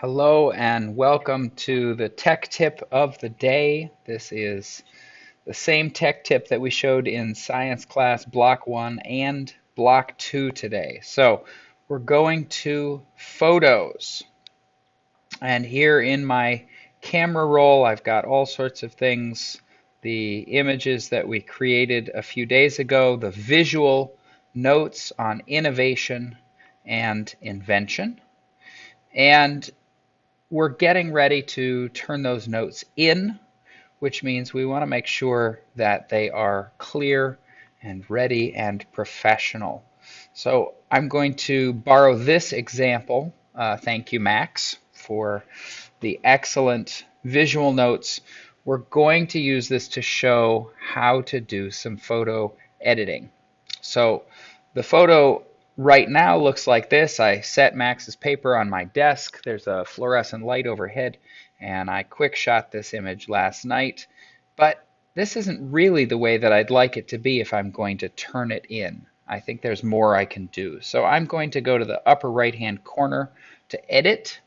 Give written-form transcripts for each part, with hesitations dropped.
Hello and welcome to the tech tip of the day. This is the same tech tip that we showed in science class block 1 and block 2 today. So we're going to photos. And here in my camera roll, I've got all sorts of things. The images that we created a few days ago, the visual notes on innovation and invention. And we're getting ready to turn those notes in, which means we want to make sure that they are clear and ready and professional. So I'm going to borrow this example. Thank you, Max, for the excellent visual notes. We're going to use this to show how to do some photo editing. So the photo right now looks like this. I set Max's paper on my desk. There's a fluorescent light overhead, and I quick shot this image last night. But this isn't really the way that I'd like it to be if I'm going to turn it in. I think there's more I can do. So I'm going to go to the upper right-hand corner to edit.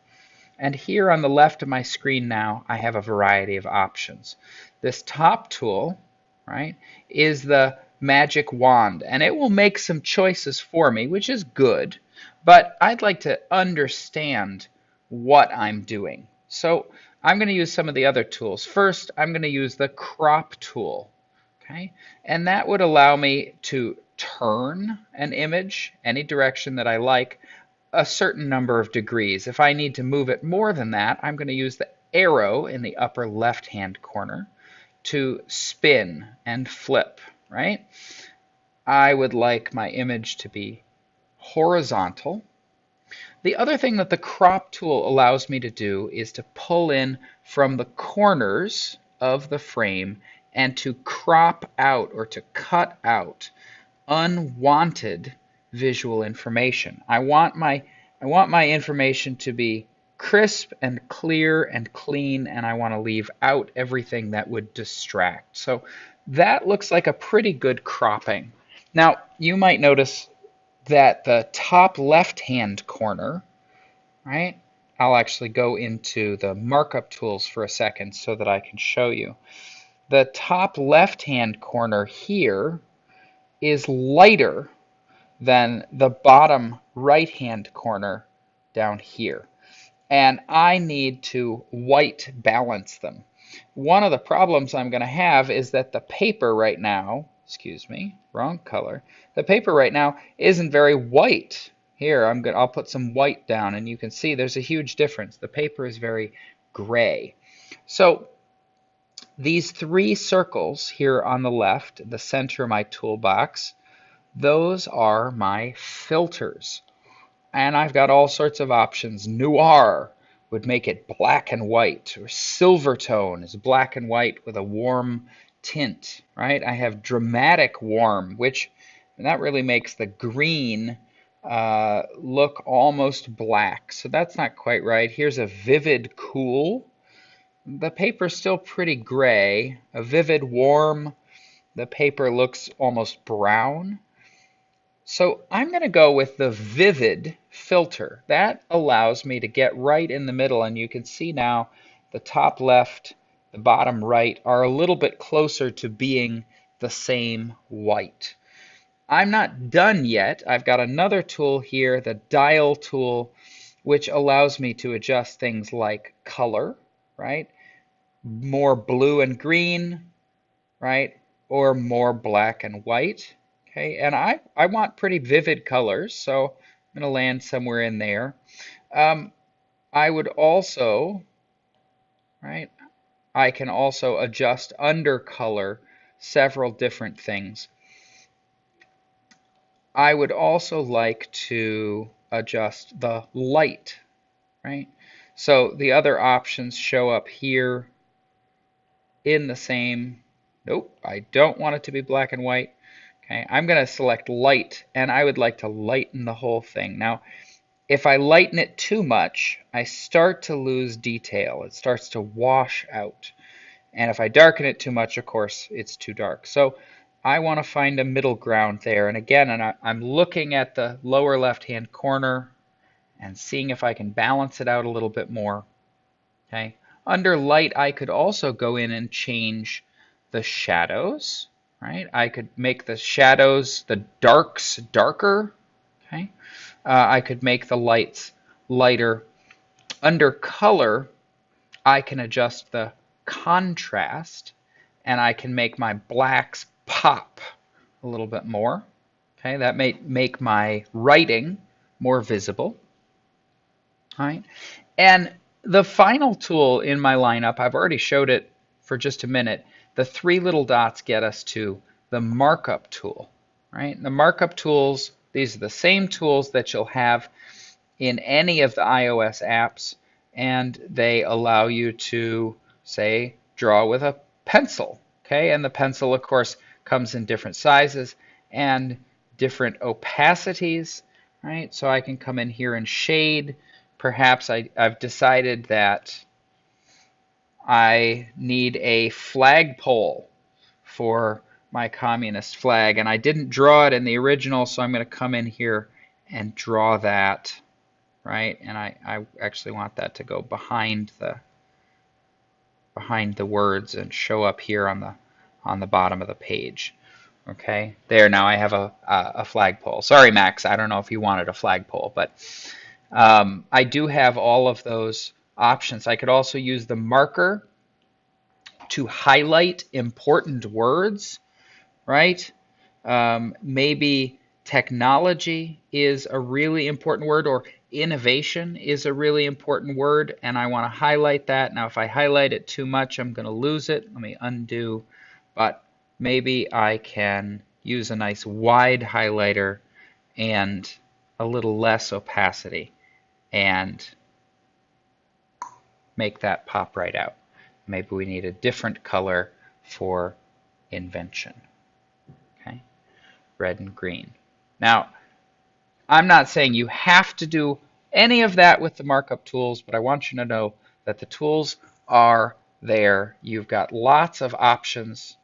And here on the left of my screen now, I have a variety of options. This top tool, right, is the magic wand, and it will make some choices for me, which is good, but I'd like to understand what I'm doing. So I'm going to use some of the other tools. First, I'm going to use the crop tool, okay? And that would allow me to turn an image any direction that I like a certain number of degrees. If I need to move it more than that, I'm going to use the arrow in the upper left-hand corner to spin and flip, right? I would like my image to be horizontal. The other thing that the crop tool allows me to do is to pull in from the corners of the frame and to crop out or to cut out unwanted visual information. I want my information to be crisp and clear and clean, and I want to leave out everything that would distract. So that looks like a pretty good cropping. Now, you might notice that the top left-hand corner, right? I'll actually go into the markup tools for a second so that I can show you. The top left-hand corner here is lighter than the bottom right-hand corner down here. And I need to white balance them. One of the problems I'm going to have is that the paper right now, excuse me, wrong color. The paper right now isn't very white. Here, I'll put some white down, and you can see there's a huge difference. The paper is very gray. So these three circles here on the left, the center of my toolbox, those are my filters. And I've got all sorts of options. Noir would make it black and white, or silver tone is black and white with a warm tint, right? I have dramatic warm, which that really makes the green look almost black. So that's not quite right. Here's a vivid cool. The paper's still pretty gray. A vivid warm, the paper looks almost brown. So I'm going to go with the vivid filter. That allows me to get right in the middle, and you can see now the top left, the bottom right are a little bit closer to being the same white. I'm not done yet. I've got another tool here, the dial tool, which allows me to adjust things like color, right? More blue and green, right? Or more black and white. Okay, and I want pretty vivid colors, so I'm going to land somewhere in there. I would also, right, I can also adjust under color several different things. I would also like to adjust the light, right? So the other options show up here in the same, nope, I don't want it to be black and white. Okay, I'm going to select light, and I would like to lighten the whole thing. Now, if I lighten it too much, I start to lose detail. It starts to wash out. And if I darken it too much, of course, it's too dark. So I want to find a middle ground there. And again, I'm looking at the lower left-hand corner, and seeing if I can balance it out a little bit more. Okay. Under light, I could also go in and change the shadows, right? I could make the shadows, the darks, darker. Okay. I could make the lights lighter. Under color, I can adjust the contrast, and I can make my blacks pop a little bit more. Okay, that may make my writing more visible. All right. And the final tool in my lineup, I've already showed it for just a minute. The three little dots get us to the markup tool. Right? The markup tools, these are the same tools that you'll have in any of the iOS apps, and they allow you to, say, draw with a pencil. Okay, and the pencil, of course, comes in different sizes and different opacities. Right, so I can come in here and shade. Perhaps I've decided that I need a flagpole for my communist flag, and I didn't draw it in the original, so I'm going to come in here and draw that, right? And I actually want that to go behind the words and show up here on the bottom of the page. Okay, there, now I have a flagpole. Sorry, Max, I don't know if you wanted a flagpole, but I do have all of those options. I could also use the marker to highlight important words, right? Maybe technology is a really important word, or innovation is a really important word, and I want to highlight that. Now, if I highlight it too much, I'm going to lose it. Let me undo. But maybe I can use a nice wide highlighter and a little less opacity and make that pop right out. Maybe we need a different color for invention. Okay, red and green. Now, I'm not saying you have to do any of that with the markup tools, but I want you to know that the tools are there. You've got lots of options.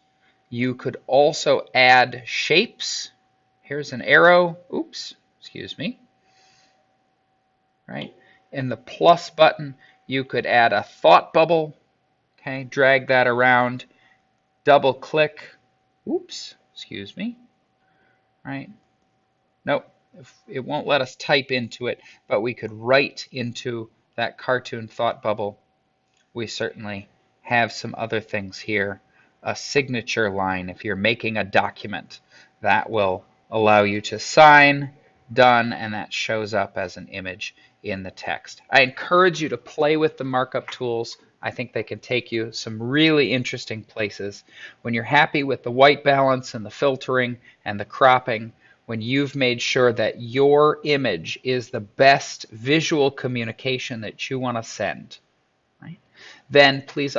You could also add shapes. Here's an arrow. Oops, excuse me. Right? In the plus button, you could add a thought bubble. Okay, drag that around, double click. Oops, excuse me. Right? Nope, it won't let us type into it, but we could write into that cartoon thought bubble. We certainly have some other things here. A signature line, if you're making a document, that will allow you to sign, done, and that shows up as an image in the text. I encourage you to play with the markup tools. I think they can take you some really interesting places. When you're happy with the white balance and the filtering and the cropping, when you've made sure that your image is the best visual communication that you want to send, right, then please